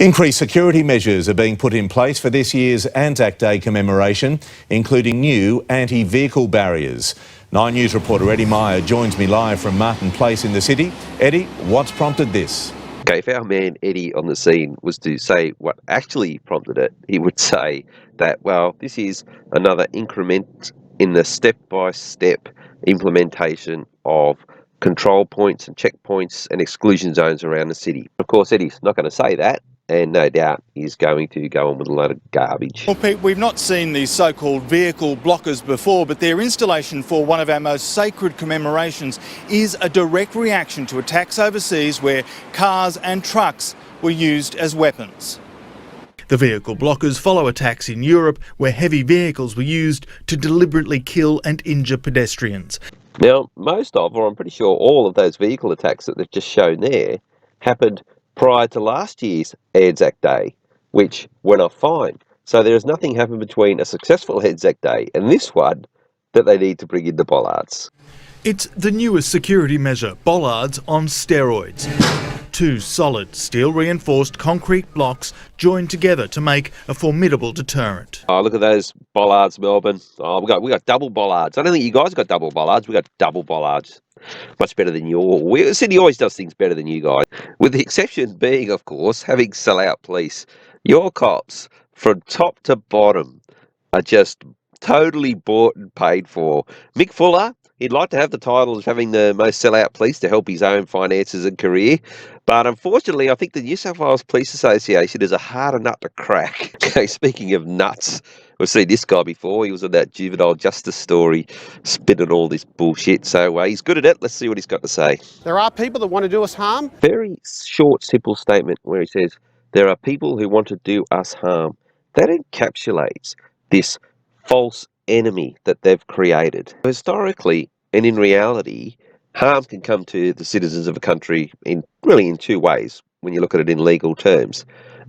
Increased security measures are being put in place for this year's Anzac Day commemoration, including new anti-vehicle barriers. 9 News reporter Eddie Meyer joins me live from Martin Place in the city. Eddie, what's prompted this? Okay, if our man Eddie on the scene was to say what actually prompted it, he would say that, well, this is another increment in the step-by-step implementation of control points and checkpoints and exclusion zones around the city. Of course, Eddie's not going to say that, and no doubt he's going to go on with a load of garbage. Well, Pete, we've not seen these so-called vehicle blockers before, but their installation for one of our most sacred commemorations is a direct reaction to attacks overseas where cars and trucks were used as weapons. The vehicle blockers follow attacks in Europe where heavy vehicles were used to deliberately kill and injure pedestrians. Now, most of, or I'm pretty sure all of those vehicle attacks that they've just shown there happened prior to last year's Anzac Day, which went off fine. So there is nothing happened between a successful Anzac Day and this one that they need to bring into Bollards. It's the newest security measure, Bollards on steroids. Two solid steel-reinforced concrete blocks joined together to make a formidable deterrent. Oh, look at those bollards, Melbourne. Oh, we got double bollards. I don't think you guys got double bollards. We got double bollards. Much better than the city always does things better than you guys. With the exception being, of course, having sell-out police. Your cops, from top to bottom, are just totally bought and paid for. Mick Fuller, he'd like to have the title of having the most sell-out police to help his own finances and career. But unfortunately, I think the New South Wales Police Association is a harder nut to crack. Okay, speaking of nuts, we've seen this guy before. He was on that juvenile justice story, spinning all this bullshit. So he's good at it. Let's see what he's got to say. There are people that want to do us harm. Very short, simple statement where he says, there are people who want to do us harm. That encapsulates this false enemy that they've created. Historically, and in reality, harm can come to the citizens of a country in two ways when you look at it in legal terms.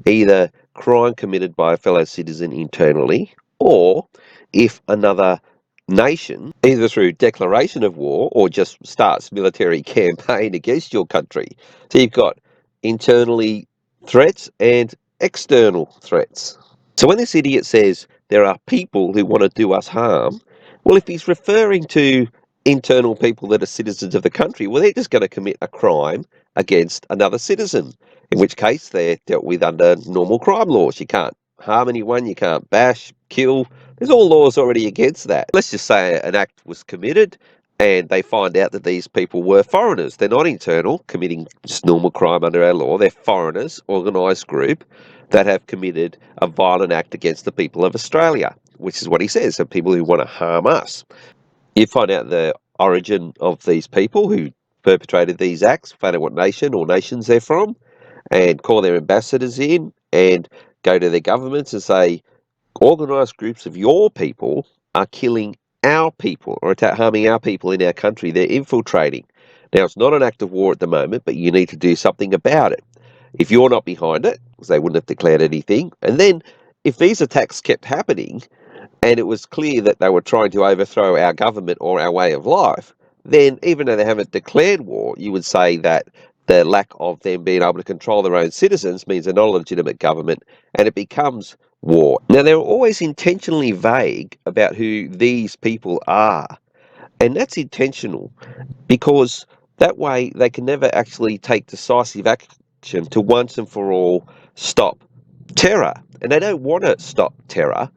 Either crime committed by a fellow citizen internally, or if another nation, either through declaration of war or just starts military campaign against your country. So you've got internally threats and external threats. So when this idiot says there are people who want to do us harm, well, if he's referring to internal people that are citizens of the country, well, they're just going to commit a crime against another citizen, in which case they're dealt with under normal crime laws. You can't harm anyone, you can't bash, kill. There's all laws already against that. Let's just say an act was committed and they find out that these people were foreigners. They're not internal, committing just normal crime under our law. They're foreigners, organised group, that have committed a violent act against the people of Australia, which is what he says, so people who want to harm us. You find out the origin of these people who perpetrated these acts, find out what nation or nations they're from, and call their ambassadors in and go to their governments and say, organised groups of your people are killing our people or harming our people in our country. They're infiltrating. Now, it's not an act of war at the moment, but you need to do something about it. If you're not behind it, because they wouldn't have declared anything, and then if these attacks kept happening, and it was clear that they were trying to overthrow our government or our way of life, then even though they haven't declared war, you would say that the lack of them being able to control their own citizens means they're not a legitimate government, and it becomes war. Now, they're always intentionally vague about who these people are, and that's intentional because that way they can never actually take decisive action to once and for all stop terror. And they don't want to stop terror.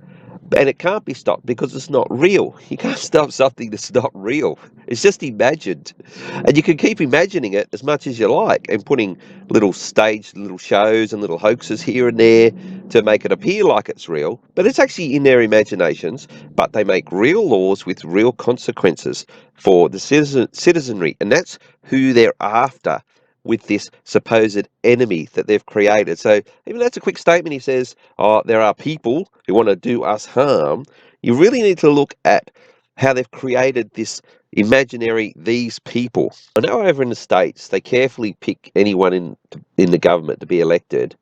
And it can't be stopped because it's not real. You can't stop something that's not real. It's just imagined. And you can keep imagining it as much as you like and putting little staged little shows and little hoaxes here and there to make it appear like it's real. But it's actually in their imaginations. But they make real laws with real consequences for the citizenry. And that's who they're after with this supposed enemy that they've created. So even that's a quick statement. He says, oh, there are people who want to do us harm. You really need to look at how they've created this imaginary these people. I know over in the States, they carefully pick anyone in the government to be elected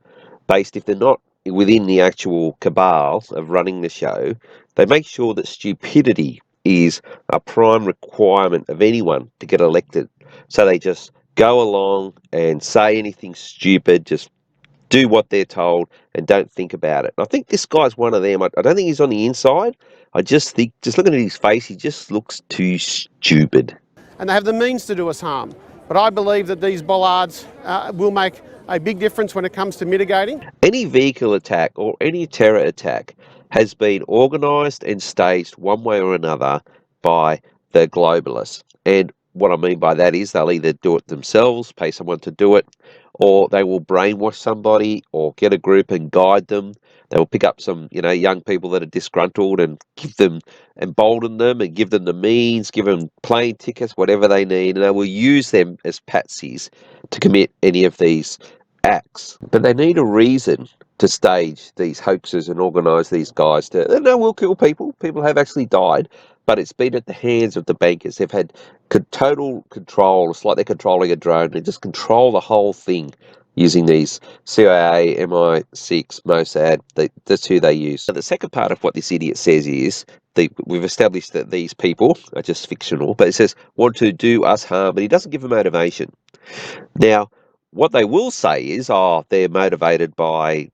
based, if they're not within the actual cabal of running the show, they make sure that stupidity is a prime requirement of anyone to get elected. So they just go along and say anything stupid, just do what they're told and don't think about it. And I think this guy's one of them. I don't think he's on the inside. I just think, just looking at his face, he just looks too stupid. And they have the means to do us harm. But I believe that these bollards will make a big difference when it comes to mitigating. Any vehicle attack or any terror attack has been organised and staged one way or another by the globalists. And what I mean by that is they'll either do it themselves, pay someone to do it, or they will brainwash somebody or get a group and guide them. They will pick up some, young people that are disgruntled and embolden them and give them the means, give them plane tickets, whatever they need, and they will use them as patsies to commit any of these acts. But they need a reason to stage these hoaxes and organise these guys to. They will kill people. People have actually died, but it's been at the hands of the bankers. They've had total control. It's like they're controlling a drone. They just control the whole thing using these CIA, MI6, Mossad. That's who they use. So the second part of what this idiot says is we've established that these people are just fictional, but it says want to do us harm, but he doesn't give a motivation. Now, what they will say is, they're motivated by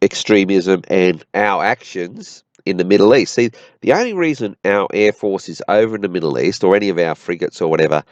extremism and our actions in the Middle East. See, the only reason our Air Force is over in the Middle East, or any of our frigates or whatever,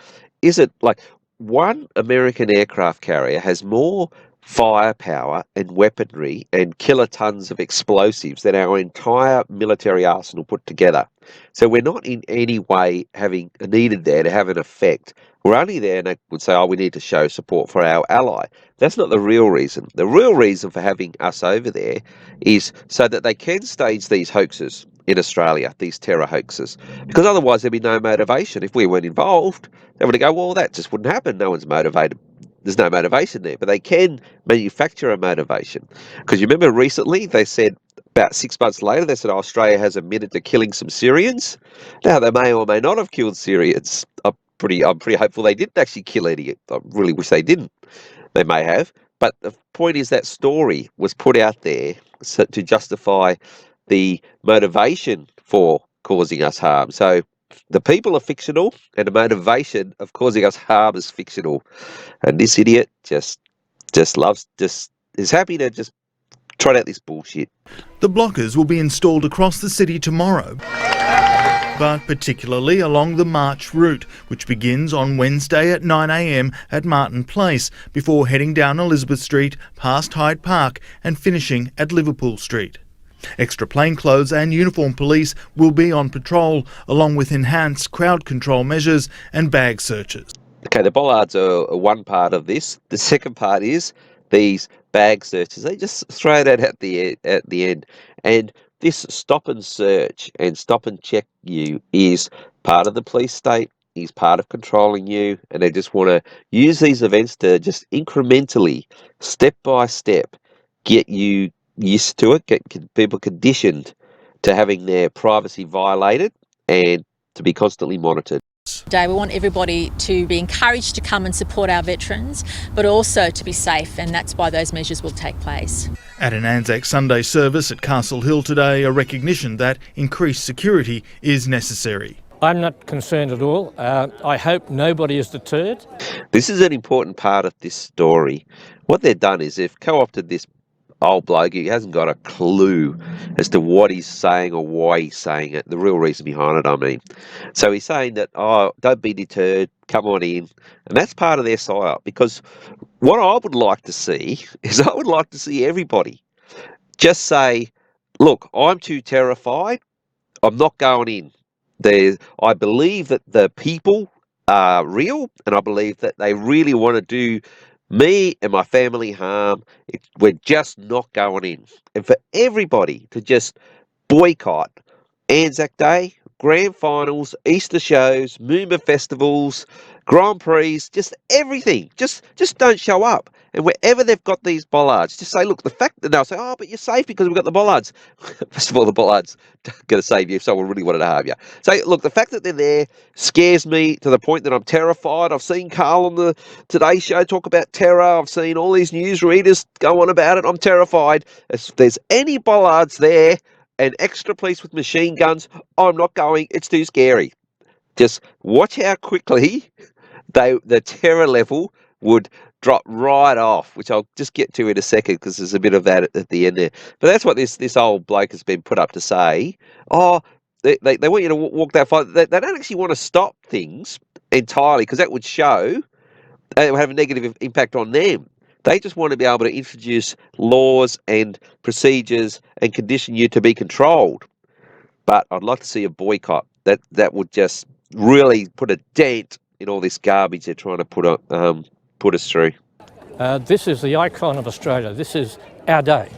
is it like one American aircraft carrier has more firepower and weaponry and kilotons of explosives than our entire military arsenal put together. So we're not in any way having needed there to have an effect. We're only there, and they would say, we need to show support for our ally. That's not the real reason. The real reason for having us over there is so that they can stage these hoaxes in Australia, these terror hoaxes, because otherwise there'd be no motivation. If we weren't involved, they would go, well, that just wouldn't happen. No one's motivated. There's no motivation there, but they can manufacture a motivation. Because you remember recently they said, about 6 months later, they said Australia has admitted to killing some Syrians. Now, they may or may not have killed Syrians. I'm pretty hopeful they didn't actually kill any. I really wish they didn't. They may have. But the point is that story was put out there to justify the motivation for causing us harm. So the people are fictional, and the motivation of causing us harm is fictional. And this idiot just is happy to just trot out this bullshit. The blockers will be installed across the city tomorrow, but particularly along the March route, which begins on Wednesday at 9 a.m. at Martin Place, before heading down Elizabeth Street past Hyde Park and finishing at Liverpool Street. Extra plainclothes and uniformed police will be on patrol, along with enhanced crowd control measures and bag searches. Okay, the bollards are one part of this. The second part is these bag searches. They just throw that at the end. And this stop and search and stop and check you is part of the police state, is part of controlling you, and they just want to use these events to just incrementally, step by step, get you used to it, get people conditioned to having their privacy violated and to be constantly monitored. Today, we want everybody to be encouraged to come and support our veterans, but also to be safe, and that's why those measures will take place. At an Anzac Sunday service at Castle Hill today, a recognition that increased security is necessary. I'm not concerned at all. I hope nobody is deterred. This is an important part of this story. What they've done is they've co-opted this old bloke. He hasn't got a clue as to what he's saying or why he's saying it, the real reason behind it, I mean. So he's saying that, don't be deterred, come on in. And that's part of their psyop, because what I would like to see is I would like to see everybody just say, look, I'm too terrified, I'm not going in. I believe that the people are real, and I believe that they really want to do me and my family harm. We're just not going in. And for everybody to just boycott Anzac Day, grand finals, Easter shows, Moomba festivals, Grand Prix, just everything. Just don't show up. And wherever they've got these bollards, just say, look, the fact that they'll say, but you're safe because we've got the bollards. First of all, the bollards are going to save you if someone really wanted to harm you. So, look, the fact that they're there scares me to the point that I'm terrified. I've seen Carl on the Today Show talk about terror. I've seen all these news readers go on about it. I'm terrified. If there's any bollards there and extra police with machine guns, I'm not going. It's too scary. Just watch how quickly the terror level would dropped right off, which I'll just get to in a second because there's a bit of that at the end there. But that's what this old bloke has been put up to say. Oh, they want you to walk that far. They don't actually want to stop things entirely because that would show it would have a negative impact on them. They just want to be able to introduce laws and procedures and condition you to be controlled. But I'd like to see a boycott. That would just really put a dent in all this garbage they're trying to put us through. This is the icon of Australia. This is our day.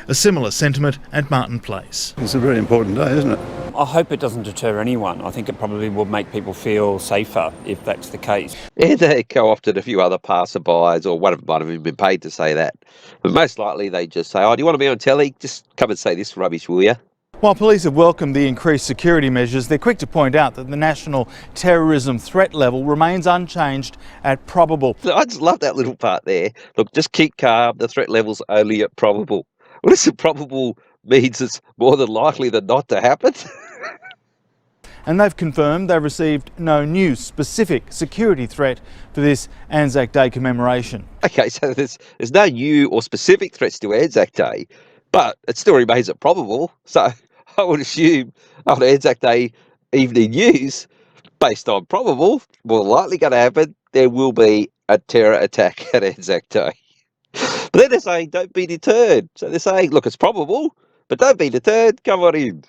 A similar sentiment at Martin Place. It's a very important day, isn't it? I hope it doesn't deter anyone. I think it probably will make people feel safer if that's the case. And they co-opted a few other passerbys, or one of them might have even been paid to say that. But most likely they just say, oh, do you want to be on telly? Just come and say this rubbish, will you? While police have welcomed the increased security measures, they're quick to point out that the national terrorism threat level remains unchanged at probable. I just love that little part there. Look, just keep calm. The threat level's only at probable. What does the probable means? It's more than likely than not to happen. And they've confirmed they've received no new specific security threat for this Anzac Day commemoration. Okay, so there's no new or specific threats to Anzac Day, but it still remains at probable. So I would assume on Anzac Day evening news, based on probable, more likely going to happen, there will be a terror attack at Anzac Day. But then they're saying, don't be deterred. So they're saying, look, it's probable, but don't be deterred, come on in.